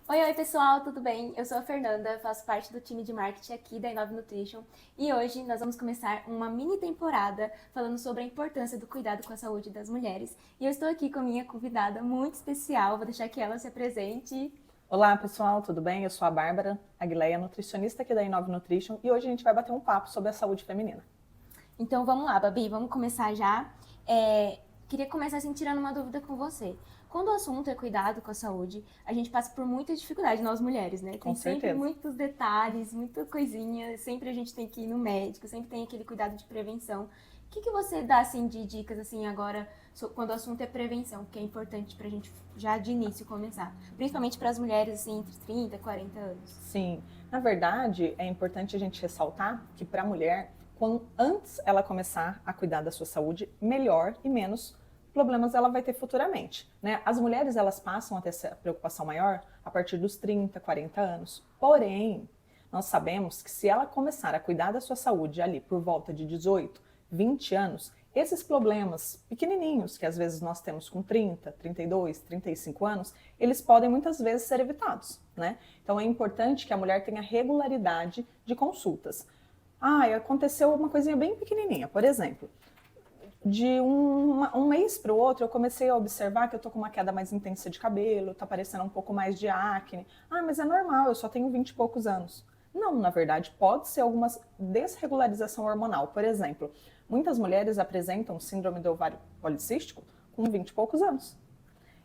Oi, pessoal, tudo bem? Eu sou a Fernanda, faço parte do time de marketing aqui da Inove Nutrition e hoje nós vamos começar uma mini temporada falando sobre a importância do cuidado com a saúde das mulheres. E eu estou aqui com a minha convidada muito especial, vou deixar que ela se apresente. Olá pessoal, tudo bem? Eu sou a Bárbara Aguileia, nutricionista aqui da Inove Nutrition e hoje a gente vai bater um papo sobre a saúde feminina. Então vamos lá, Babi, vamos começar já. Queria começar assim tirando uma dúvida com você. Quando o assunto é cuidado com a saúde, a gente passa por muita dificuldade, nós mulheres, né? Tem Com sempre certeza. muitos detalhes, muita coisinha, sempre a gente tem que ir no médico, sempre tem aquele cuidado de prevenção. O que você dá assim de dicas assim agora quando o assunto é prevenção, que é importante pra gente já de início começar, principalmente para as mulheres assim entre 30 e 40 anos? Sim, na verdade é importante a gente ressaltar que para a mulher, antes ela começar a cuidar da sua saúde, melhor e menos problemas ela vai ter futuramente, né? As mulheres elas passam a ter essa preocupação maior a partir dos 30, 40 anos. Porém, nós sabemos que se ela começar a cuidar da sua saúde ali por volta de 18, 20 anos, esses problemas pequenininhos que às vezes nós temos com 30, 32, 35 anos, eles podem muitas vezes ser evitados, né? Então é importante que a mulher tenha regularidade de consultas. Aconteceu uma coisinha bem pequenininha, por exemplo, de um mês para o outro eu comecei a observar que eu tô com uma queda mais intensa de cabelo, tá aparecendo um pouco mais de acne. Mas é normal, eu só tenho 20 e poucos anos. Não, na verdade, pode ser alguma desregularização hormonal. Por exemplo, muitas mulheres apresentam síndrome do ovário policístico com 20 e poucos anos.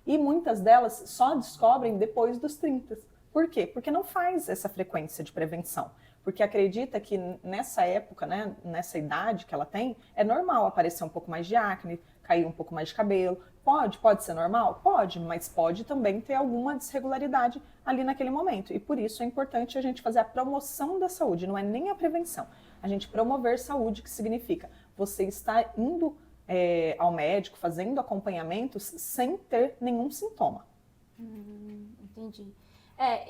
E muitas delas só descobrem depois dos 30. Por quê? Porque não faz essa frequência de prevenção. Porque acredita que nessa época, né, nessa idade que ela tem, é normal aparecer um pouco mais de acne, cair um pouco mais de cabelo. Pode ser normal? Pode, mas pode também ter alguma desregularidade ali naquele momento. E por isso é importante a gente fazer a promoção da saúde, não é nem a prevenção. A gente promover saúde, que significa você estar indo ao médico, fazendo acompanhamentos sem ter nenhum sintoma. Entendi.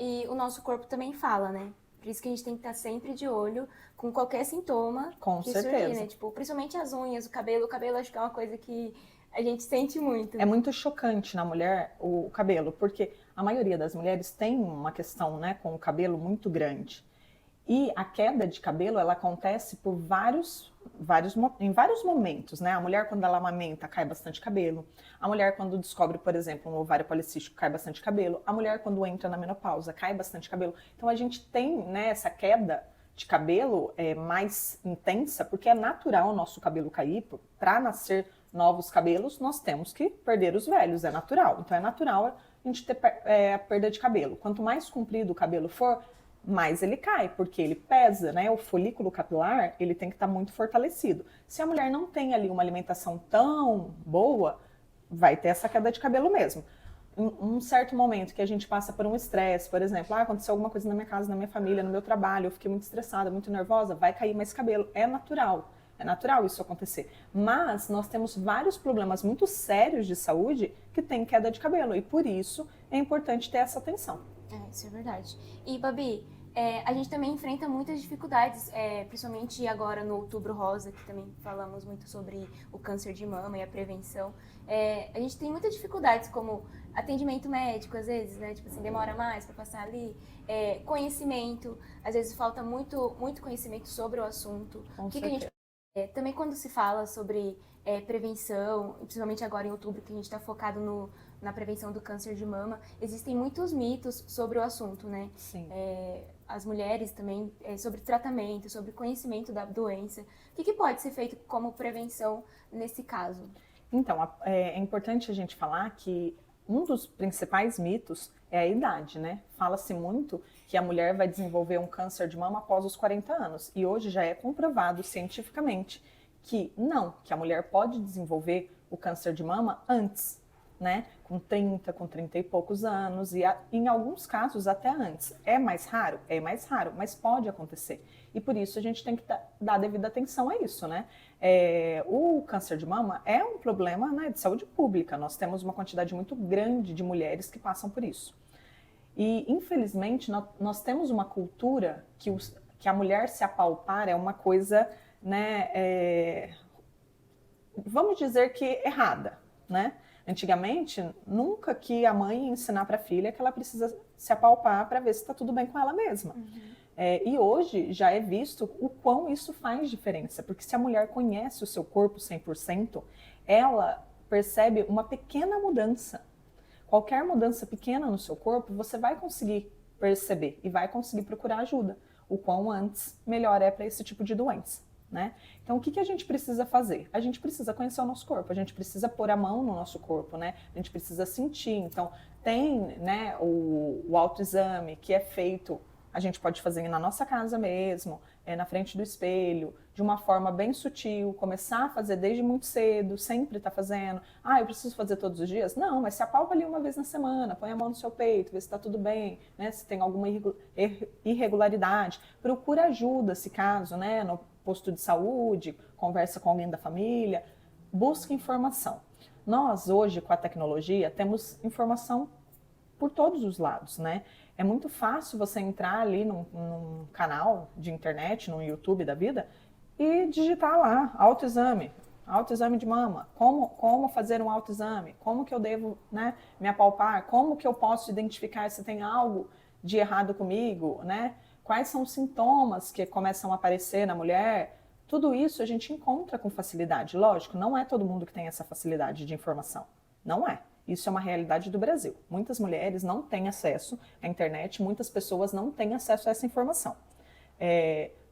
E o nosso corpo também fala, né? Por isso que a gente tem que estar sempre de olho com qualquer sintoma Com que surgir, certeza. né? Tipo, principalmente as unhas, o cabelo. O cabelo acho que é uma coisa que a gente sente muito, É né? muito chocante na mulher o cabelo, porque a maioria das mulheres tem uma questão, né, com o cabelo muito grande. E a queda de cabelo, ela acontece por em vários momentos, né? A mulher, quando ela amamenta, cai bastante cabelo. A mulher, quando descobre, por exemplo, um ovário policístico, cai bastante cabelo. A mulher, quando entra na menopausa, cai bastante cabelo. Então, a gente tem, né, essa queda de cabelo mais intensa, porque é natural o nosso cabelo cair. Para nascer novos cabelos, nós temos que perder os velhos, é natural. Então, é natural a gente ter a perda de cabelo. Quanto mais comprido o cabelo for, mais ele cai, porque ele pesa, né? O folículo capilar, ele tem que estar muito fortalecido. Se a mulher não tem ali uma alimentação tão boa, vai ter essa queda de cabelo mesmo. Um certo momento que a gente passa por um estresse, por exemplo, aconteceu alguma coisa na minha casa, na minha família, no meu trabalho, eu fiquei muito estressada, muito nervosa, vai cair mais cabelo. É natural isso acontecer. Mas nós temos vários problemas muito sérios de saúde que tem queda de cabelo, e por isso é importante ter essa atenção. Isso é verdade. E, Babi, a gente também enfrenta muitas dificuldades, principalmente agora no Outubro Rosa, que também falamos muito sobre o câncer de mama e a prevenção. A gente tem muitas dificuldades, como atendimento médico, às vezes, né? Tipo assim, demora mais para passar ali. Conhecimento, às vezes falta muito, muito conhecimento sobre o assunto. Com O que a gente certeza. também quando se fala sobre prevenção, principalmente agora em outubro, que a gente está focado na prevenção do câncer de mama, existem muitos mitos sobre o assunto, né? Sim. As mulheres também, sobre tratamento, sobre conhecimento da doença. O que pode ser feito como prevenção nesse caso? Então, é importante a gente falar que um dos principais mitos é a idade, né? Fala-se muito que a mulher vai desenvolver um câncer de mama após os 40 anos. E hoje já é comprovado cientificamente que não, que a mulher pode desenvolver o câncer de mama antes, né? Com 30, com 30 e poucos anos, e em alguns casos até antes. É mais raro? É mais raro, mas pode acontecer. E por isso a gente tem que dar devida atenção a isso, né? O câncer de mama é um problema, né, de saúde pública. Nós temos uma quantidade muito grande de mulheres que passam por isso. E, infelizmente, nós temos uma cultura que a mulher se apalpar é uma coisa, né, vamos dizer que errada, né? Antigamente, nunca que a mãe ia ensinar para a filha que ela precisa se apalpar para ver se está tudo bem com ela mesma. E hoje já é visto o quão isso faz diferença, porque se a mulher conhece o seu corpo 100%, ela percebe uma pequena mudança. Qualquer mudança pequena no seu corpo, você vai conseguir perceber e vai conseguir procurar ajuda. O quão antes, melhor é para esse tipo de doença, né? Então, o que a gente precisa fazer? A gente precisa conhecer o nosso corpo, a gente precisa pôr a mão no nosso corpo, né? A gente precisa sentir. Então, tem, né, o autoexame que é feito, a gente pode fazer na nossa casa mesmo, na frente do espelho, de uma forma bem sutil, começar a fazer desde muito cedo, sempre está fazendo. Eu preciso fazer todos os dias? Não, mas se apalpa ali uma vez na semana, põe a mão no seu peito, vê se está tudo bem, né? Se tem alguma irregularidade, procura ajuda, se caso, né? No posto de saúde, conversa com alguém da família, busca informação. Nós, hoje, com a tecnologia, temos informação por todos os lados, né? É muito fácil você entrar ali num canal de internet, no YouTube da vida, e digitar lá, autoexame de mama, como fazer um autoexame, como que eu devo, né, me apalpar, como que eu posso identificar se tem algo de errado comigo, né? Quais são os sintomas que começam a aparecer na mulher. Tudo isso a gente encontra com facilidade. Lógico, não é todo mundo que tem essa facilidade de informação. Não é. Isso é uma realidade do Brasil. Muitas mulheres não têm acesso à internet, muitas pessoas não têm acesso a essa informação.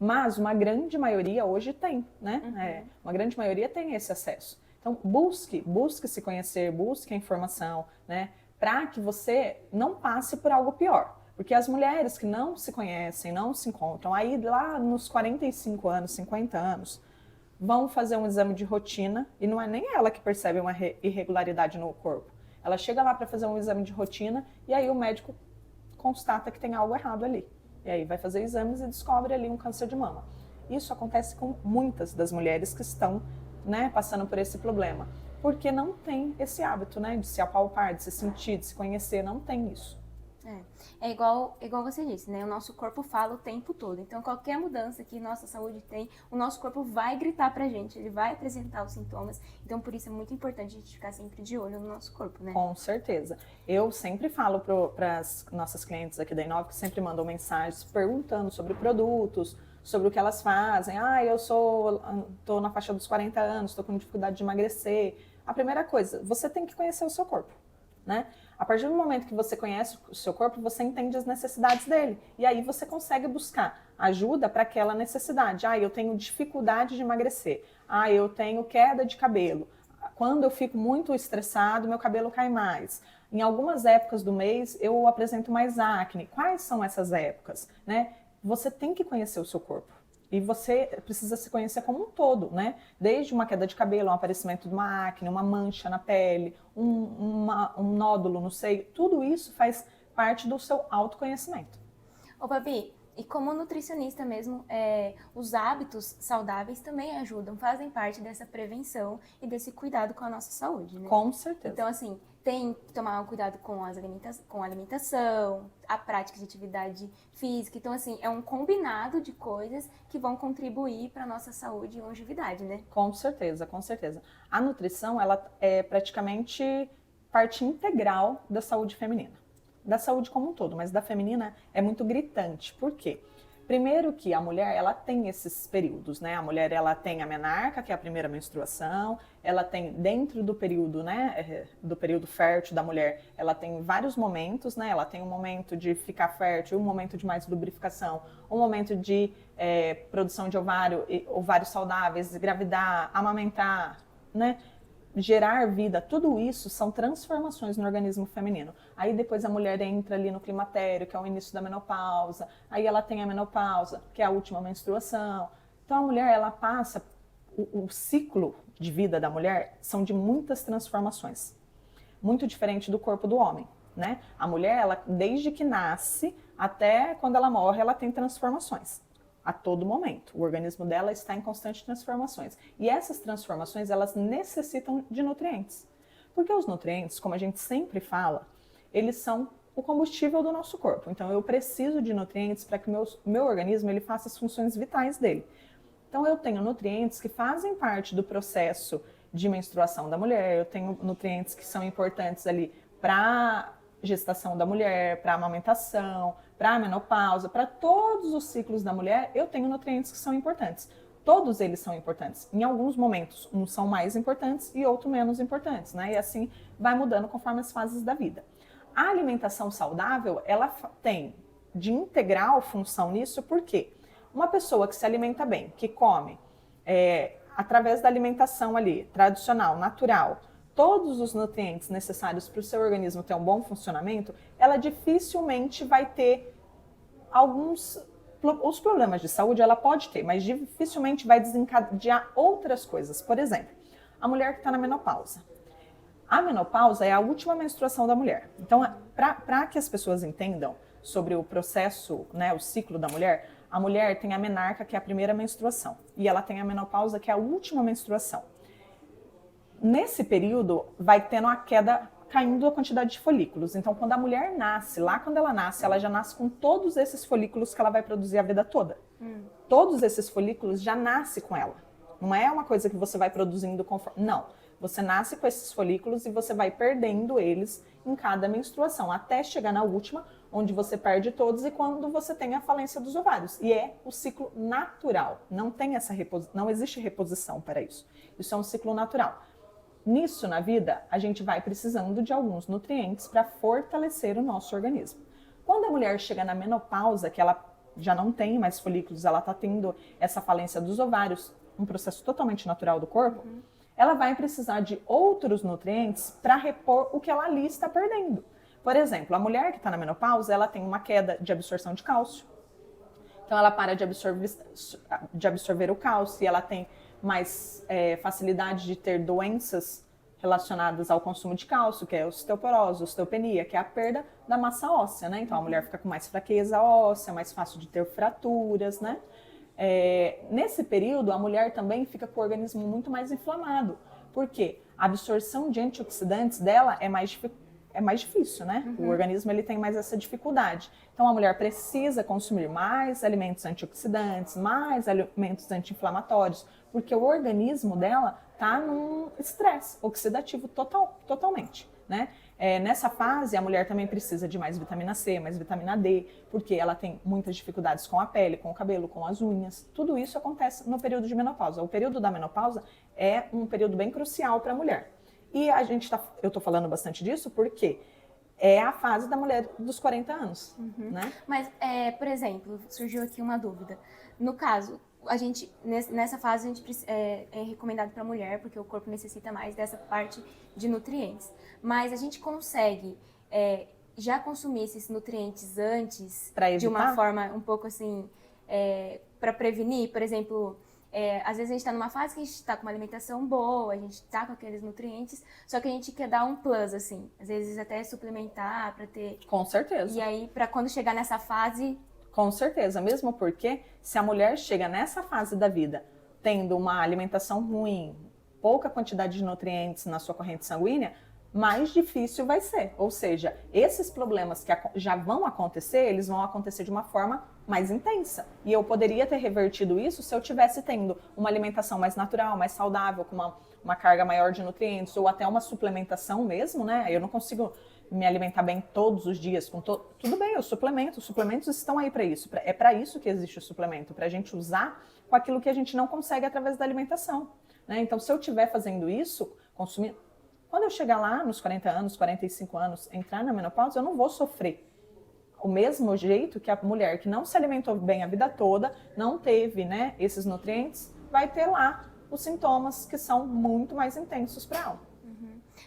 Mas uma grande maioria hoje tem, né? Uma grande maioria tem esse acesso. Então, busque se conhecer, busque a informação, né? Para que você não passe por algo pior. Porque as mulheres que não se conhecem, não se encontram, aí lá nos 45 anos, 50 anos, vão fazer um exame de rotina, e não é nem ela que percebe uma irregularidade no corpo. Ela chega lá para fazer um exame de rotina e aí o médico constata que tem algo errado ali. E aí vai fazer exames e descobre ali um câncer de mama. Isso acontece com muitas das mulheres que estão, né, passando por esse problema. Porque não tem esse hábito, né, de se apalpar, de se sentir, de se conhecer, não tem isso. É igual você disse, né? O nosso corpo fala o tempo todo. Então, qualquer mudança que nossa saúde tem, o nosso corpo vai gritar pra gente, ele vai apresentar os sintomas. Então, por isso é muito importante a gente ficar sempre de olho no nosso corpo, né? Com certeza. Eu sempre falo para as nossas clientes aqui da Inove, que sempre mandam mensagens perguntando sobre produtos, sobre o que elas fazem. Eu tô na faixa dos 40 anos, tô com dificuldade de emagrecer. A primeira coisa, você tem que conhecer o seu corpo, né? A partir do momento que você conhece o seu corpo, você entende as necessidades dele. E aí você consegue buscar ajuda para aquela necessidade. Eu tenho dificuldade de emagrecer. Eu tenho queda de cabelo. Quando eu fico muito estressado, meu cabelo cai mais. Em algumas épocas do mês, eu apresento mais acne. Quais são essas épocas, né? Você tem que conhecer o seu corpo. E você precisa se conhecer como um todo, né? Desde uma queda de cabelo, um aparecimento de uma acne, uma mancha na pele, um nódulo no seio, tudo isso faz parte do seu autoconhecimento. Ô, Babi, e como nutricionista mesmo, os hábitos saudáveis também ajudam, fazem parte dessa prevenção e desse cuidado com a nossa saúde, né? Com certeza. Então, assim, tem que tomar um cuidado com a alimentação, a prática de atividade física. Então, assim, é um combinado de coisas que vão contribuir para a nossa saúde e longevidade, né? Com certeza, com certeza. A nutrição, ela é praticamente parte integral da saúde feminina. Da saúde como um todo, mas da feminina é muito gritante. Por quê? Primeiro que a mulher, ela tem esses períodos, né? A mulher, ela tem a menarca, que é a primeira menstruação, ela tem dentro do período, né, do período fértil da mulher, ela tem vários momentos, né? Ela tem um momento de ficar fértil, um momento de mais lubrificação, um momento de produção de ovários saudáveis, engravidar, amamentar, né? Gerar vida, tudo isso são transformações no organismo feminino. Aí depois a mulher entra ali no climatério, que é o início da menopausa, aí ela tem a menopausa, que é a última menstruação. Então a mulher, ela passa, o ciclo de vida da mulher são de muitas transformações. Muito diferente do corpo do homem, né? A mulher, ela, desde que nasce até quando ela morre, ela tem transformações. A todo momento. O organismo dela está em constante transformações. E essas transformações, elas necessitam de nutrientes. Porque os nutrientes, como a gente sempre fala, eles são o combustível do nosso corpo. Então, eu preciso de nutrientes para que meu organismo ele faça as funções vitais dele. Então, eu tenho nutrientes que fazem parte do processo de menstruação da mulher, eu tenho nutrientes que são importantes ali para gestação da mulher, para amamentação, para a menopausa, para todos os ciclos da mulher, eu tenho nutrientes que são importantes. Todos eles são importantes. Em alguns momentos, uns são mais importantes e outros menos importantes, né? E assim vai mudando conforme as fases da vida. A alimentação saudável, ela tem de integral função nisso, porque uma pessoa que se alimenta bem, que come através da alimentação ali, tradicional, natural, todos os nutrientes necessários para o seu organismo ter um bom funcionamento, ela dificilmente vai ter os problemas de saúde, ela pode ter, mas dificilmente vai desencadear outras coisas. Por exemplo, a mulher que está na menopausa. A menopausa é a última menstruação da mulher. Então, para que as pessoas entendam sobre o processo, né, o ciclo da mulher, a mulher tem a menarca, que é a primeira menstruação, e ela tem a menopausa, que é a última menstruação. Nesse período, vai tendo a queda, caindo a quantidade de folículos. Então, quando a mulher nasce, lá quando ela nasce, ela já nasce com todos esses folículos que ela vai produzir a vida toda. Todos esses folículos já nascem com ela. Não é uma coisa que você vai produzindo conforme... Não. Você nasce com esses folículos e você vai perdendo eles em cada menstruação, até chegar na última, onde você perde todos e quando você tem a falência dos ovários. E é o ciclo natural. Não tem não existe reposição para isso. Isso é um ciclo natural. Nisso, na vida, a gente vai precisando de alguns nutrientes para fortalecer o nosso organismo. Quando a mulher chega na menopausa, que ela já não tem mais folículos, ela está tendo essa falência dos ovários, um processo totalmente natural do corpo, ela vai precisar de outros nutrientes para repor o que ela ali está perdendo. Por exemplo, a mulher que está na menopausa, ela tem uma queda de absorção de cálcio. Então, ela para de absorver o cálcio e ela tem mais facilidade de ter doenças relacionadas ao consumo de cálcio, que é osteoporose, osteopenia, que é a perda da massa óssea, né? Então, a mulher fica com mais fraqueza óssea, mais fácil de ter fraturas, né? Nesse período, a mulher também fica com o organismo muito mais inflamado. Por quê? A absorção de antioxidantes dela é mais difícil, né? O organismo ele tem mais essa dificuldade. Então, a mulher precisa consumir mais alimentos antioxidantes, mais alimentos anti-inflamatórios, porque o organismo dela está num estresse oxidativo totalmente, né? Nessa fase, a mulher também precisa de mais vitamina C, mais vitamina D, porque ela tem muitas dificuldades com a pele, com o cabelo, com as unhas. Tudo isso acontece no período de menopausa. O período da menopausa é um período bem crucial para a mulher. E eu estou falando bastante disso porque é a fase da mulher dos 40 anos, né? Mas, por exemplo, surgiu aqui uma dúvida. No caso, nessa fase, é recomendado para a mulher, porque o corpo necessita mais dessa parte de nutrientes. Mas a gente consegue já consumir esses nutrientes antes, de uma forma um pouco assim, para prevenir? Por exemplo, às vezes a gente está numa fase que a gente está com uma alimentação boa, a gente está com aqueles nutrientes, só que a gente quer dar um plus, assim. Às vezes até suplementar para ter... Com certeza. E aí, para quando chegar nessa fase... Com certeza, mesmo porque se a mulher chega nessa fase da vida tendo uma alimentação ruim, pouca quantidade de nutrientes na sua corrente sanguínea, mais difícil vai ser. Ou seja, esses problemas que já vão acontecer, eles vão acontecer de uma forma mais intensa. E eu poderia ter revertido isso se eu tivesse tendo uma alimentação mais natural, mais saudável, com uma carga maior de nutrientes, ou até uma suplementação mesmo, né? Eu não consigo me alimentar bem todos os dias. Tudo bem, os suplementos estão aí para isso. É para isso que existe o suplemento, para a gente usar com aquilo que a gente não consegue através da alimentação, né? Então, se eu estiver fazendo isso, consumindo... Quando eu chegar lá nos 40 anos, 45 anos, entrar na menopausa, eu não vou sofrer o mesmo jeito que a mulher que não se alimentou bem a vida toda, não teve, né, esses nutrientes, vai ter lá os sintomas que são muito mais intensos para ela.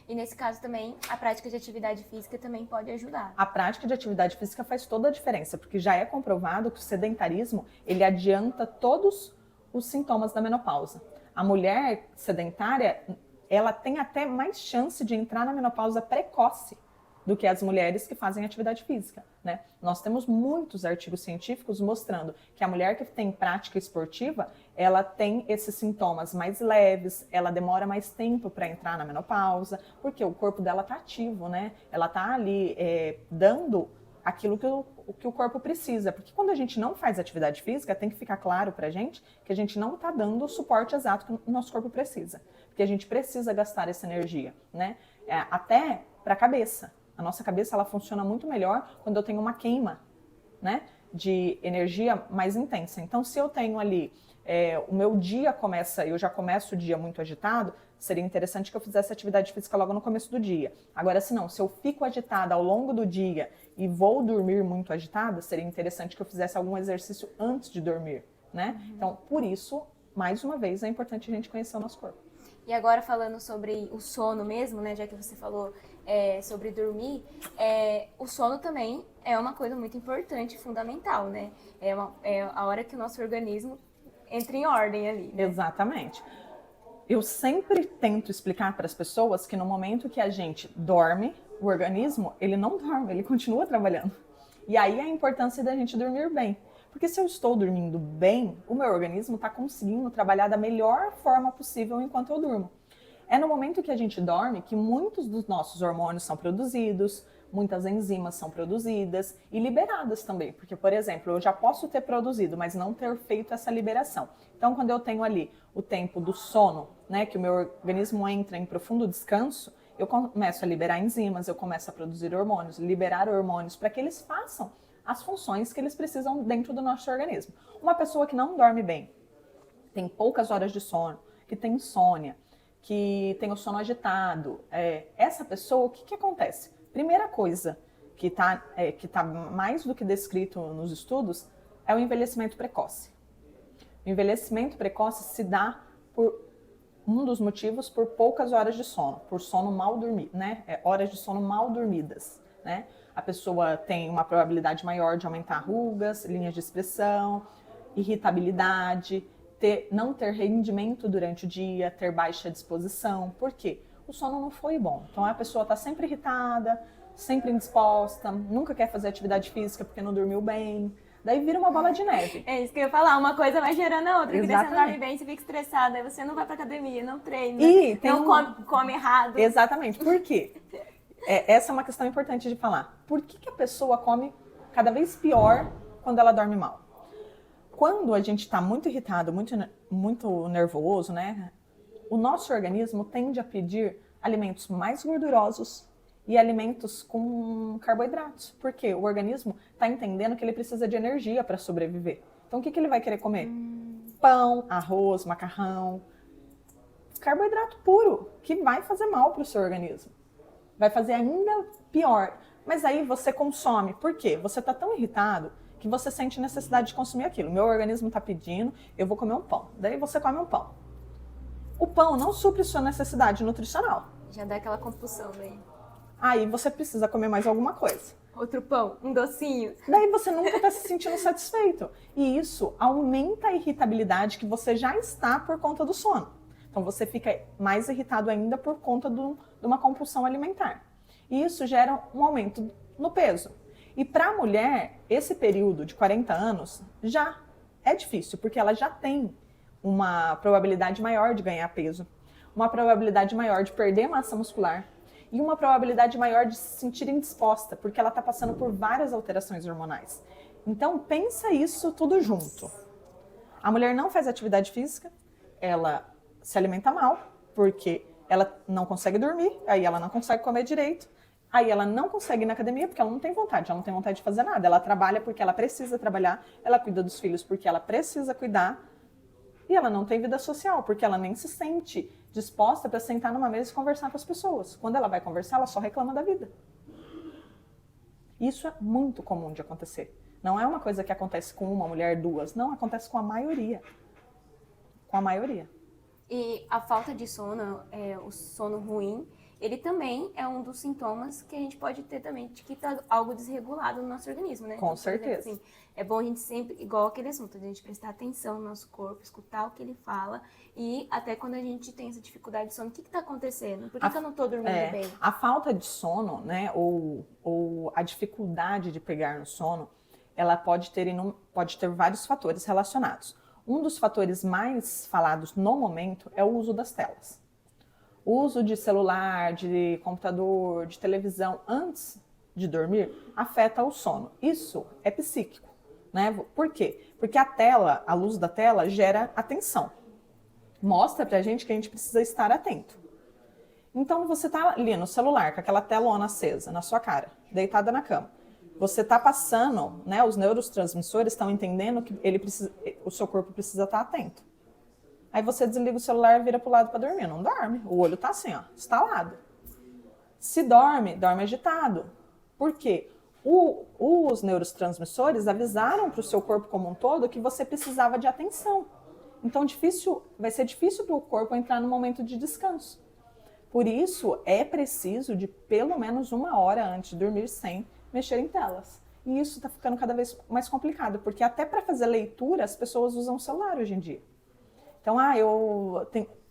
E nesse caso também, a prática de atividade física também pode ajudar. A prática de atividade física faz toda a diferença, porque já é comprovado que o sedentarismo, ele adianta todos os sintomas da menopausa. A mulher sedentária, ela tem até mais chance de entrar na menopausa precoce do que as mulheres que fazem atividade física, né? Nós temos muitos artigos científicos mostrando que a mulher que tem prática esportiva, ela tem esses sintomas mais leves, ela demora mais tempo para entrar na menopausa, porque o corpo dela está ativo, né? Ela está ali dando aquilo que o corpo precisa. Porque quando a gente não faz atividade física, tem que ficar claro para a gente que a gente não está dando o suporte exato que o nosso corpo precisa. Porque a gente precisa gastar essa energia, né? Até para a cabeça. A nossa cabeça, ela funciona muito melhor quando eu tenho uma queima, né, de energia mais intensa. Então, se eu tenho ali, o meu dia começa, eu já começo o dia muito agitado, seria interessante que eu fizesse atividade física logo no começo do dia. Agora, se não, se eu fico agitada ao longo do dia e vou dormir muito agitada, seria interessante que eu fizesse algum exercício antes de dormir, né? Então, por isso, mais uma vez, é importante a gente conhecer o nosso corpo. E agora falando sobre o sono mesmo, né, já que você falou sobre dormir, o sono também é uma coisa muito importante, fundamental, né? É a hora que o nosso organismo entra em ordem ali, né? Exatamente. Eu sempre tento explicar para as pessoas que no momento que a gente dorme, o organismo, ele não dorme, ele continua trabalhando. E aí a importância da gente dormir bem. Porque se eu estou dormindo bem, o meu organismo está conseguindo trabalhar da melhor forma possível enquanto eu durmo. É no momento que a gente dorme que muitos dos nossos hormônios são produzidos, muitas enzimas são produzidas e liberadas também. Porque, por exemplo, eu já posso ter produzido, mas não ter feito essa liberação. Então, quando eu tenho ali o tempo do sono, né, que o meu organismo entra em profundo descanso, eu começo a liberar enzimas, eu começo a produzir hormônios, liberar hormônios para que eles façam as funções que eles precisam dentro do nosso organismo. Uma pessoa que não dorme bem, tem poucas horas de sono, que tem insônia, que tem o sono agitado, essa pessoa, o que acontece? Primeira coisa que tá mais do que descrito nos estudos é o envelhecimento precoce. O envelhecimento precoce se dá por um dos motivos por poucas horas de sono, por sono mal dormido, né? Horas de sono mal dormidas, né? A pessoa tem uma probabilidade maior de aumentar rugas, linhas de expressão, irritabilidade, não ter rendimento durante o dia, ter baixa disposição. Por quê? O sono não foi bom. Então a pessoa está sempre irritada, sempre indisposta, nunca quer fazer atividade física porque não dormiu bem. Daí vira uma bola de neve. É isso que eu ia falar, uma coisa vai gerando a outra. Porque daí você não dorme Exatamente. bem, você fica estressada, aí você não vai pra academia, não treina, E tem não come errado. Exatamente. Por quê? Essa é uma questão importante de falar. Por que a pessoa come cada vez pior quando ela dorme mal? Quando a gente está muito irritado, muito nervoso, né? O nosso organismo tende a pedir alimentos mais gordurosos e alimentos com carboidratos. Porque o organismo está entendendo que ele precisa de energia para sobreviver. Então, o que ele vai querer comer? Pão, arroz, macarrão. Carboidrato puro, que vai fazer mal para o seu organismo. Vai fazer ainda pior. Mas aí você consome. Por quê? Você está tão irritado que você sente necessidade de consumir aquilo. Meu organismo está pedindo, eu vou comer um pão. Daí você come um pão. O pão não supre sua necessidade nutricional. Já dá aquela compulsão daí. Aí você precisa comer mais alguma coisa. Outro pão, um docinho. Daí você nunca está se sentindo satisfeito. E isso aumenta a irritabilidade que você já está por conta do sono. Então você fica mais irritado ainda por conta de uma compulsão alimentar. E isso gera um aumento no peso. E para a mulher, esse período de 40 anos já é difícil, porque ela já tem uma probabilidade maior de ganhar peso, uma probabilidade maior de perder massa muscular e uma probabilidade maior de se sentir indisposta, porque ela está passando por várias alterações hormonais. Então, pensa isso tudo junto. A mulher não faz atividade física, ela se alimenta mal, porque ela não consegue dormir, aí ela não consegue comer direito, aí ela não consegue ir na academia porque ela não tem vontade de fazer nada. Ela trabalha porque ela precisa trabalhar, ela cuida dos filhos porque ela precisa cuidar, e ela não tem vida social, porque ela nem se sente disposta para sentar numa mesa e conversar com as pessoas. Quando ela vai conversar, ela só reclama da vida. Isso é muito comum de acontecer. Não é uma coisa que acontece com uma mulher, duas. Não, acontece com a maioria. Com a maioria. E a falta de sono, o sono ruim, ele também é um dos sintomas que a gente pode ter também de que tá algo desregulado no nosso organismo, né? Com então, certeza. Exemplo, assim, é bom a gente sempre, igual aquele assunto, a gente prestar atenção no nosso corpo, escutar o que ele fala e até quando a gente tem essa dificuldade de sono, o que está acontecendo? Por que eu não estou dormindo bem? A falta de sono, né, ou a dificuldade de pegar no sono, ela pode ter vários fatores relacionados. Um dos fatores mais falados no momento é o uso das telas. O uso de celular, de computador, de televisão antes de dormir afeta o sono. Isso é psíquico, né? Por quê? Porque a luz da tela gera atenção. Mostra pra gente que a gente precisa estar atento. Então você está ali no celular, com aquela telona acesa na sua cara, deitada na cama. Você está passando, né, os neurotransmissores estão entendendo que o seu corpo precisa estar atento. Aí você desliga o celular e vira para o lado para dormir. Não dorme, o olho está assim, ó, estalado. Se dorme, dorme agitado. Por quê? Os neurotransmissores avisaram para o seu corpo como um todo que você precisava de atenção. Então vai ser difícil para o corpo entrar no momento de descanso. Por isso, é preciso de pelo menos 1 hora antes de dormir sem mexer em telas. E isso está ficando cada vez mais complicado, porque até para fazer leitura as pessoas usam o celular hoje em dia. Então,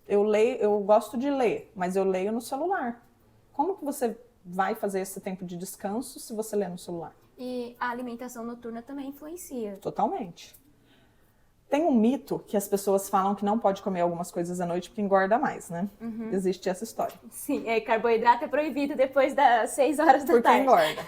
eu gosto de ler, mas eu leio no celular. Como que você vai fazer esse tempo de descanso se você lê no celular? E a alimentação noturna também influencia. Totalmente. Tem um mito que as pessoas falam que não pode comer algumas coisas à noite porque engorda mais, né? Uhum. Existe essa história. Sim, carboidrato é proibido depois das 6 horas da tarde. Porque engorda.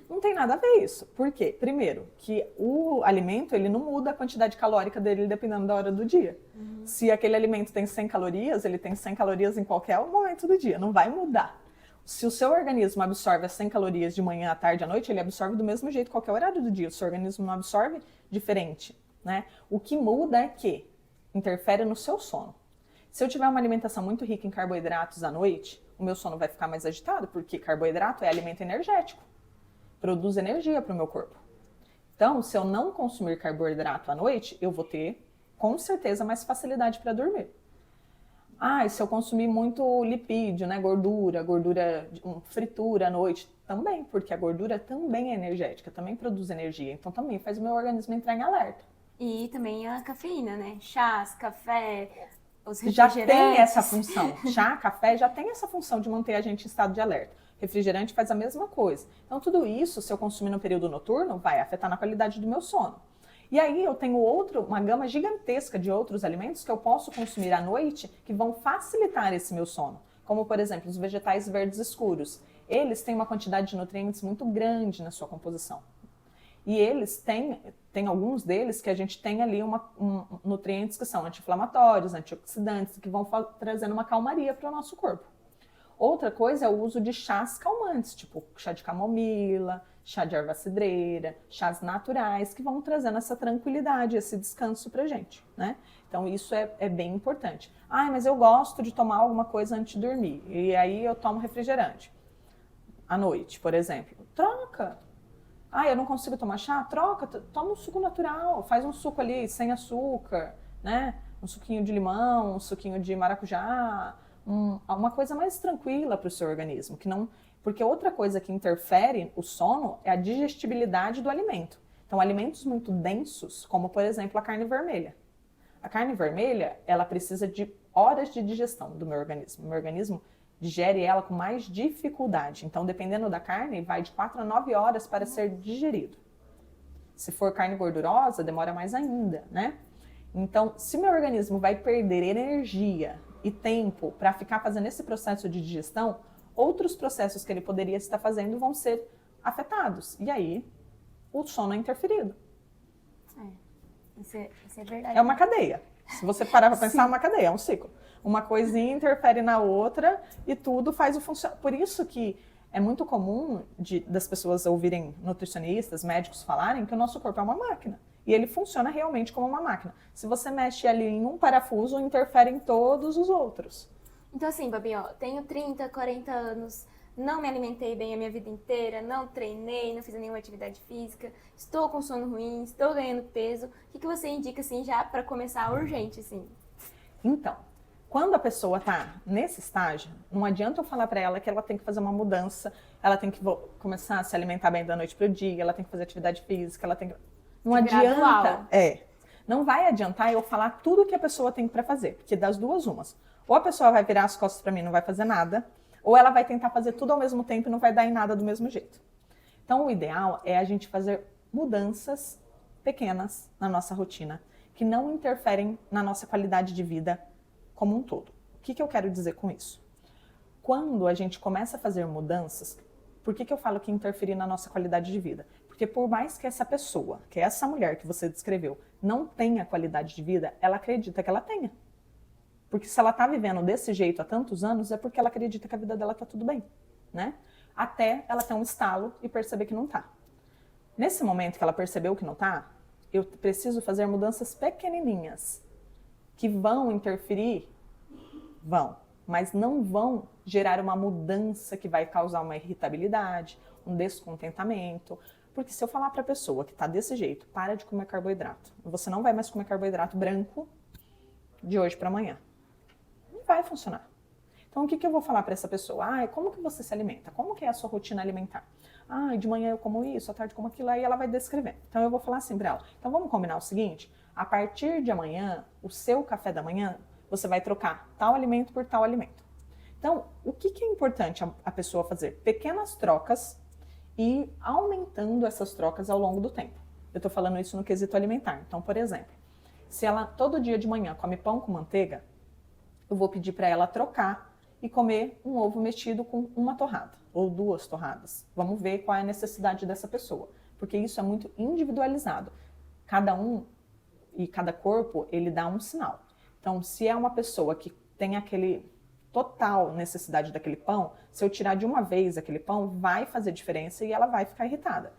Não tem nada a ver isso. Por quê? Primeiro, que o alimento ele não muda a quantidade calórica dele dependendo da hora do dia. Uhum. Se aquele alimento tem 100 calorias, ele tem 100 calorias em qualquer momento do dia. Não vai mudar. Se o seu organismo absorve as 100 calorias de manhã, à tarde, à noite, ele absorve do mesmo jeito qualquer horário do dia. O seu organismo não absorve diferente. Né? O que muda é que interfere no seu sono. Se eu tiver uma alimentação muito rica em carboidratos à noite, o meu sono vai ficar mais agitado, porque carboidrato é alimento energético, produz energia para o meu corpo. Então, se eu não consumir carboidrato à noite, eu vou ter, com certeza, mais facilidade para dormir. E se eu consumir muito lipídio, né, gordura, fritura à noite, também, porque a gordura também é energética, também produz energia, então também faz o meu organismo entrar em alerta. E também a cafeína, né? Chás, café, os já refrigerantes. tem essa função. Chá, café já tem essa função de manter a gente em estado de alerta. Refrigerante faz a mesma coisa. Então tudo isso, se eu consumir no período noturno, vai afetar na qualidade do meu sono. E aí eu tenho uma gama gigantesca de outros alimentos que eu posso consumir à noite que vão facilitar esse meu sono. Como, por exemplo, os vegetais verdes escuros. Eles têm uma quantidade de nutrientes muito grande na sua composição. E eles tem alguns deles que a gente tem ali nutrientes que são anti-inflamatórios, antioxidantes, que vão trazendo uma calmaria para o nosso corpo. Outra coisa é o uso de chás calmantes, tipo chá de camomila, chá de erva cidreira, chás naturais, que vão trazendo essa tranquilidade, esse descanso pra gente, né? Então isso é bem importante. Mas eu gosto de tomar alguma coisa antes de dormir, e aí eu tomo refrigerante. À noite, por exemplo. Troca! Eu não consigo tomar chá? Troca, toma um suco natural, faz um suco ali sem açúcar, né? Um suquinho de limão, um suquinho de maracujá, uma coisa mais tranquila para o seu organismo, porque outra coisa que interfere o sono é a digestibilidade do alimento. Então, alimentos muito densos, como por exemplo a carne vermelha. A carne vermelha, ela precisa de horas de digestão do meu organismo. O meu organismo digere ela com mais dificuldade. Então, dependendo da carne, vai de 4 a 9 horas para ser digerido. Se for carne gordurosa, demora mais ainda, né? Então, se meu organismo vai perder energia e tempo para ficar fazendo esse processo de digestão, outros processos que ele poderia estar fazendo vão ser afetados. E aí, o sono é interferido. Isso é verdade. É uma cadeia. Se você parar para pensar, é uma cadeia, é um ciclo. Uma coisinha interfere na outra e tudo faz o funcionamento. Por isso que é muito comum das pessoas ouvirem nutricionistas, médicos falarem que o nosso corpo é uma máquina. E ele funciona realmente como uma máquina. Se você mexe ali em um parafuso, interfere em todos os outros. Então assim, Babi, tenho 30, 40 anos, não me alimentei bem a minha vida inteira, não treinei, não fiz nenhuma atividade física, estou com sono ruim, estou ganhando peso. O que você indica, assim, já para começar urgente, assim? Então, quando a pessoa está nesse estágio, não adianta eu falar para ela que ela tem que fazer uma mudança, ela tem que começar a se alimentar bem da noite para o dia, ela tem que fazer atividade física, ela tem que... Não adianta. Não vai adiantar eu falar tudo o que a pessoa tem para fazer, porque das duas umas. Ou a pessoa vai virar as costas para mim e não vai fazer nada, ou ela vai tentar fazer tudo ao mesmo tempo e não vai dar em nada do mesmo jeito. Então, o ideal é a gente fazer mudanças pequenas na nossa rotina, que não interferem na nossa qualidade de vida como um todo. O que eu quero dizer com isso? Quando a gente começa a fazer mudanças, por que eu falo que interferir na nossa qualidade de vida? Porque por mais que essa pessoa, que essa mulher que você descreveu, não tenha qualidade de vida, ela acredita que ela tenha. Porque se ela tá vivendo desse jeito há tantos anos, é porque ela acredita que a vida dela tá tudo bem, né? Até ela ter um estalo e perceber que não tá. Nesse momento que ela percebeu que não tá, eu preciso fazer mudanças pequenininhas que vão interferir, vão, mas não vão gerar uma mudança que vai causar uma irritabilidade, um descontentamento. Porque se eu falar para a pessoa que está desse jeito, para de comer carboidrato, você não vai mais comer carboidrato branco de hoje para amanhã. Não vai funcionar. Então, o que eu vou falar para essa pessoa? Como que você se alimenta? Como que é a sua rotina alimentar? De manhã eu como isso, à tarde eu como aquilo, aí ela vai descrever. Então, eu vou falar assim para ela. Então, vamos combinar o seguinte, a partir de amanhã, o seu café da manhã, você vai trocar tal alimento por tal alimento. Então, o que é importante a pessoa fazer? Pequenas trocas e aumentando essas trocas ao longo do tempo. Eu estou falando isso no quesito alimentar. Então, por exemplo, se ela todo dia de manhã come pão com manteiga, eu vou pedir para ela trocar e comer um ovo mexido com uma torrada ou 2 torradas. Vamos ver qual é a necessidade dessa pessoa, porque isso é muito individualizado. Cada um e cada corpo, ele dá um sinal. Então, se é uma pessoa que tem aquele total necessidade daquele pão, se eu tirar de uma vez aquele pão, vai fazer diferença e ela vai ficar irritada.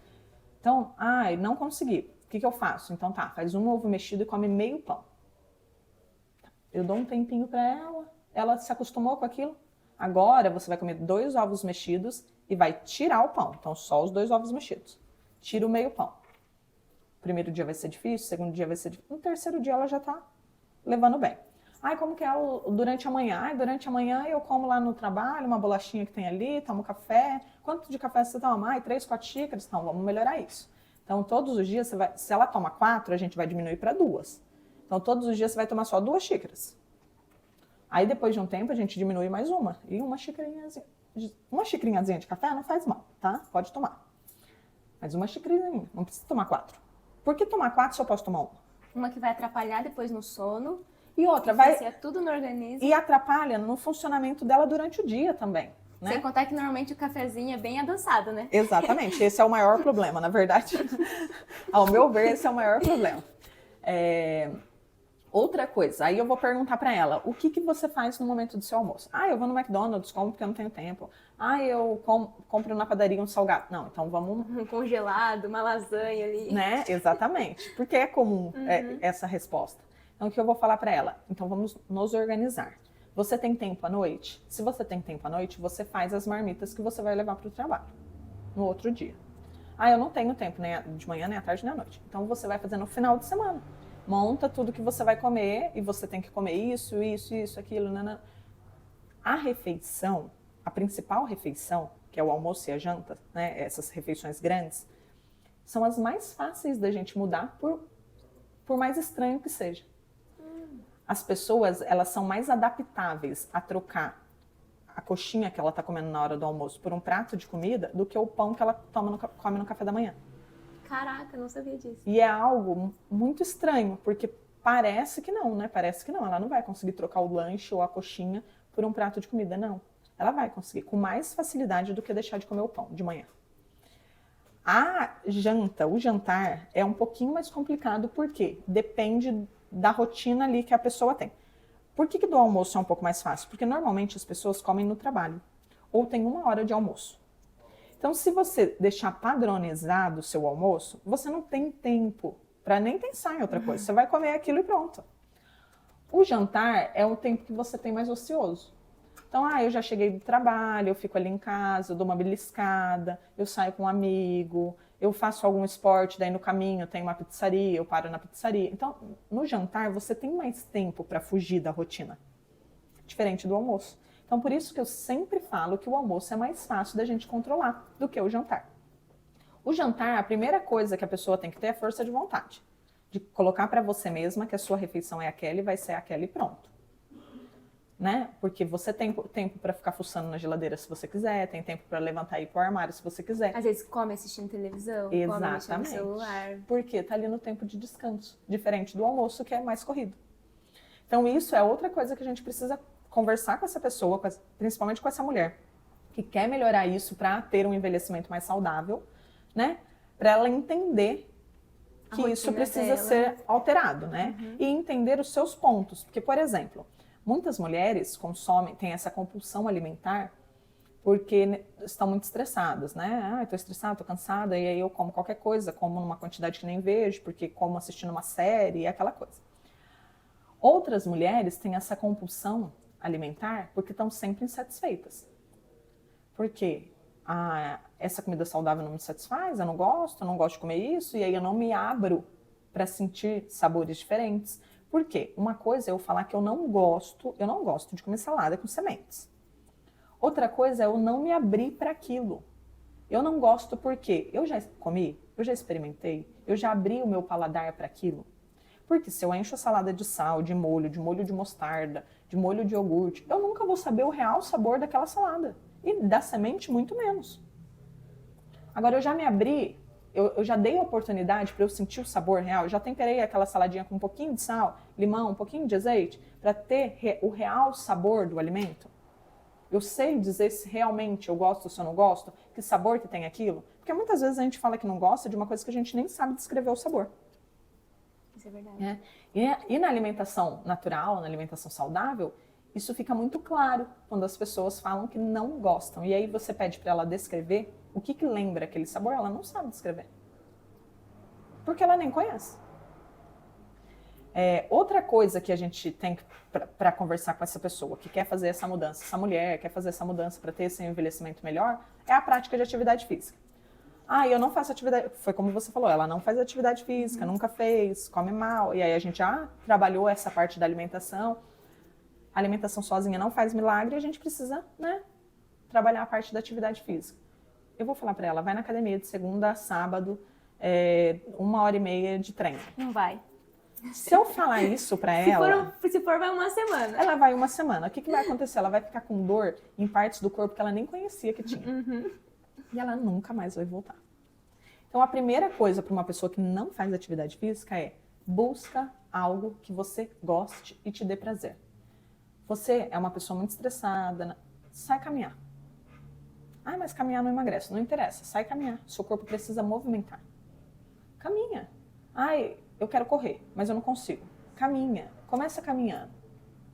Então, não consegui. O que eu faço? Então tá, faz um ovo mexido e come meio pão. Eu dou um tempinho para ela se acostumou com aquilo. Agora você vai comer 2 ovos mexidos e vai tirar o pão. Então só os 2 ovos mexidos. Tira o meio pão. O primeiro dia vai ser difícil, o segundo dia vai ser difícil. No terceiro dia ela já tá levando bem. Como que é durante a manhã? Durante a manhã eu como lá no trabalho uma bolachinha que tem ali, tomo café. Quanto de café você toma? 3, 4 xícaras? Então vamos melhorar isso. Então todos os dias, se ela toma 4, a gente vai diminuir para 2. Então todos os dias você vai tomar só 2 xícaras. Aí depois de um tempo a gente diminui mais uma. E uma xicrinhazinha de café não faz mal, tá? Pode tomar. Mas uma xicrinha, não precisa tomar 4. Por que tomar 4 se eu posso tomar uma? Uma que vai atrapalhar depois no sono. E outra, vai... tudo no organismo. E atrapalha no funcionamento dela durante o dia também, né? Sem contar que normalmente o cafezinho é bem adoçado, né? Exatamente, esse é o maior problema, na verdade. Ao meu ver, esse é o maior problema. Outra coisa, aí eu vou perguntar para ela, o que você faz no momento do seu almoço? Eu vou no McDonald's, como porque eu não tenho tempo. Eu compro na padaria um salgado. Não, então vamos... Um congelado, uma lasanha ali. Né, exatamente, porque é comum essa resposta. Então, o que eu vou falar para ela? Então, vamos nos organizar. Você tem tempo à noite? Se você tem tempo à noite, você faz as marmitas que você vai levar para o trabalho no outro dia. Eu não tenho tempo nem de manhã, nem à tarde, nem à noite. Então, você vai fazer no final de semana. Monta tudo que você vai comer e você tem que comer isso, aquilo, nanana. A refeição, a principal refeição, que é o almoço e a janta, né, essas refeições grandes, são as mais fáceis da gente mudar por mais estranho que seja. As pessoas, elas são mais adaptáveis a trocar a coxinha que ela está comendo na hora do almoço por um prato de comida do que o pão que ela come no café da manhã. Caraca, eu não sabia disso. E é algo muito estranho, porque parece que não, né? Parece que não. Ela não vai conseguir trocar o lanche ou a coxinha por um prato de comida, não. Ela vai conseguir com mais facilidade do que deixar de comer o pão de manhã. O jantar é um pouquinho mais complicado, porque depende da rotina ali que a pessoa tem. Por que do almoço é um pouco mais fácil? Porque normalmente as pessoas comem no trabalho, ou tem 1 hora de almoço. Então, se você deixar padronizado o seu almoço, você não tem tempo para nem pensar em outra coisa. Você vai comer aquilo e pronto. O jantar é o tempo que você tem mais ocioso. Então, eu já cheguei do trabalho, eu fico ali em casa, eu dou uma beliscada, eu saio com um amigo, eu faço algum esporte, daí no caminho tem uma pizzaria, eu paro na pizzaria. Então, no jantar, você tem mais tempo para fugir da rotina, diferente do almoço. Então, por isso que eu sempre falo que o almoço é mais fácil da gente controlar do que o jantar. O jantar, a primeira coisa que a pessoa tem que ter é força de vontade. De colocar para você mesma que a sua refeição é aquela e vai ser aquela e pronto. Né? Porque você tem tempo para ficar fuçando na geladeira se você quiser, tem tempo para levantar e ir pro armário se você quiser. Às vezes come assistindo televisão, come mexendo no celular. Porque tá ali no tempo de descanso, diferente do almoço que é mais corrido. Então isso é outra coisa que a gente precisa conversar com essa pessoa, principalmente com essa mulher, que quer melhorar isso para ter um envelhecimento mais saudável, né? Para ela entender que isso precisa ser alterado, né? E entender os seus pontos. Porque, por exemplo, Muitas mulheres têm essa compulsão alimentar porque estão muito estressadas, né? Estou estressada, estou cansada, e aí eu como qualquer coisa, como numa quantidade que nem vejo, porque como assistindo uma série, e aquela coisa. Outras mulheres têm essa compulsão alimentar porque estão sempre insatisfeitas. Por quê? Essa comida saudável não me satisfaz, eu não gosto de comer isso, e aí eu não me abro para sentir sabores diferentes. Por quê? Uma coisa é eu falar que eu não gosto de comer salada com sementes. Outra coisa é eu não me abrir para aquilo. Eu não gosto porque eu já comi, eu já experimentei, eu já abri o meu paladar para aquilo. Porque se eu encho a salada de sal, de molho de mostarda, de molho de iogurte, eu nunca vou saber o real sabor daquela salada. E da semente, muito menos. Agora, eu já me abri, eu já dei a oportunidade para eu sentir o sabor real, eu já temperei aquela saladinha com um pouquinho de sal, limão, um pouquinho de azeite, para ter o real sabor do alimento. Eu sei dizer se realmente eu gosto ou se eu não gosto, que sabor que tem aquilo. Porque muitas vezes a gente fala que não gosta de uma coisa que a gente nem sabe descrever o sabor. Isso é verdade. E na alimentação natural, na alimentação saudável, isso fica muito claro quando as pessoas falam que não gostam. E aí você pede para ela descrever o que lembra aquele sabor, ela não sabe descrever. Porque ela nem conhece. Outra coisa que a gente tem para conversar com essa pessoa que quer fazer essa mudança, essa mulher quer fazer essa mudança para ter esse envelhecimento melhor, é a prática de atividade física. Eu não faço atividade... Foi como você falou, ela não faz atividade física, nunca fez, come mal. E aí a gente já trabalhou essa parte da alimentação. A alimentação sozinha não faz milagre, a gente precisa, trabalhar a parte da atividade física. Eu vou falar para ela, vai na academia de segunda a sábado, 1h30 de treino. Não vai. Se eu falar isso para ela... Se for, vai uma semana. Ela vai uma semana. O que vai acontecer? Ela vai ficar com dor em partes do corpo que ela nem conhecia que tinha. E ela nunca mais vai voltar. Então, a primeira coisa para uma pessoa que não faz atividade física é busca algo que você goste e te dê prazer. Você é uma pessoa muito estressada, sai caminhar. Mas caminhar não emagrece. Não interessa, sai caminhar. Seu corpo precisa movimentar. Caminha. Eu quero correr, mas eu não consigo. Caminha, começa caminhando.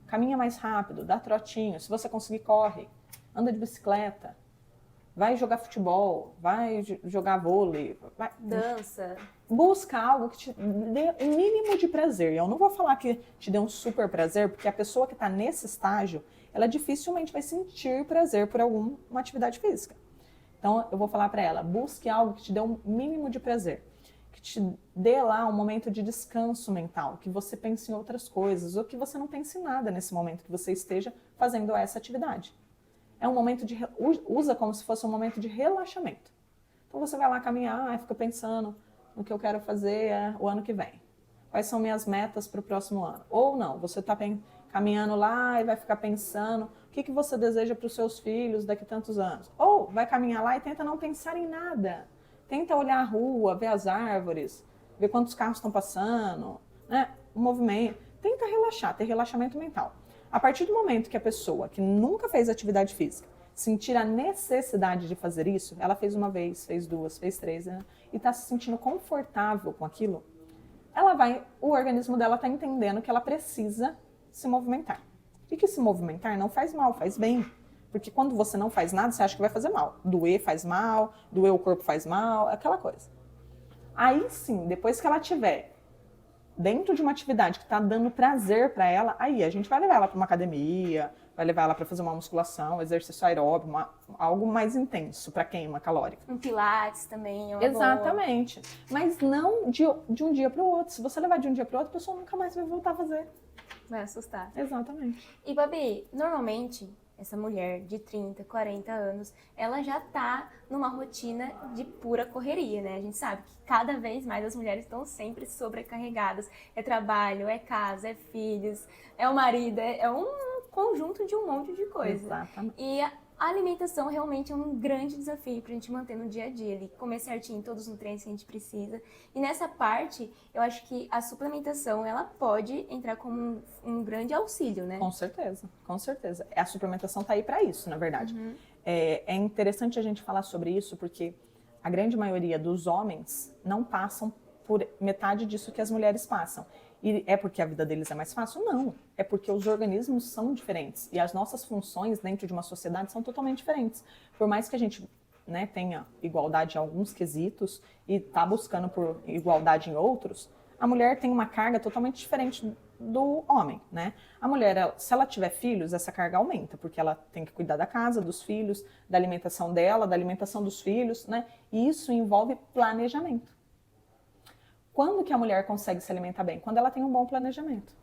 Caminha mais rápido, dá trotinho. Se você conseguir, corre. Anda de bicicleta. Vai jogar futebol, vai jogar vôlei. Dança. Busca algo que te dê um mínimo de prazer. Eu não vou falar que te dê um super prazer, porque a pessoa que está nesse estágio, ela dificilmente vai sentir prazer por alguma atividade física. Então, eu vou falar para ela, busque algo que te dê um mínimo de prazer. Que te dê lá um momento de descanso mental, que você pense em outras coisas, ou que você não pense em nada nesse momento que você esteja fazendo essa atividade. É um momento usa como se fosse um momento de relaxamento. Então você vai lá caminhar, fica pensando no que eu quero fazer o ano que vem. Quais são minhas metas para o próximo ano? Ou não, você está caminhando lá e vai ficar pensando o que você deseja para os seus filhos daqui a tantos anos. Ou vai caminhar lá e tenta não pensar em nada. Tenta olhar a rua, ver as árvores, ver quantos carros estão passando, o movimento. Tenta relaxar, ter relaxamento mental. A partir do momento que a pessoa que nunca fez atividade física sentir a necessidade de fazer isso, ela fez uma vez, fez duas, fez três, e está se sentindo confortável com aquilo, o organismo dela está entendendo que ela precisa se movimentar. E que se movimentar não faz mal, faz bem. Porque quando você não faz nada, você acha que vai fazer mal. Doer faz mal, doer o corpo faz mal, aquela coisa. Aí sim, depois que ela tiver dentro de uma atividade que está dando prazer para ela, aí a gente vai levar ela para uma academia, vai levar ela para fazer uma musculação, exercício aeróbico, algo mais intenso para queima calórica. Um pilates também. Exatamente. Mas não de um dia para o outro. Se você levar de um dia para o outro, a pessoa nunca mais vai voltar a fazer. Vai assustar. Exatamente. E, Babi, normalmente, essa mulher de 30, 40 anos, ela já tá numa rotina de pura correria, né? A gente sabe que cada vez mais as mulheres estão sempre sobrecarregadas. É trabalho, é casa, é filhos, é o marido, é um conjunto de um monte de coisa. Exatamente. E a alimentação realmente é um grande desafio pra gente manter no dia a dia ali, comer certinho todos os nutrientes que a gente precisa. E nessa parte, eu acho que a suplementação, ela pode entrar como um grande auxílio, né? Com certeza, com certeza. A suplementação tá aí para isso, na verdade. É interessante a gente falar sobre isso, porque a grande maioria dos homens não passam por metade disso que as mulheres passam. E é porque a vida deles é mais fácil? Não. É porque os organismos são diferentes. E as nossas funções dentro de uma sociedade são totalmente diferentes. Por mais que a gente, né, tenha igualdade em alguns quesitos e está buscando por igualdade em outros, a mulher tem uma carga totalmente diferente do homem, né? A mulher, se ela tiver filhos, essa carga aumenta, porque ela tem que cuidar da casa, dos filhos, da alimentação dela, da alimentação dos filhos, né? E isso envolve planejamento. Quando que a mulher consegue se alimentar bem? Quando ela tem um bom planejamento.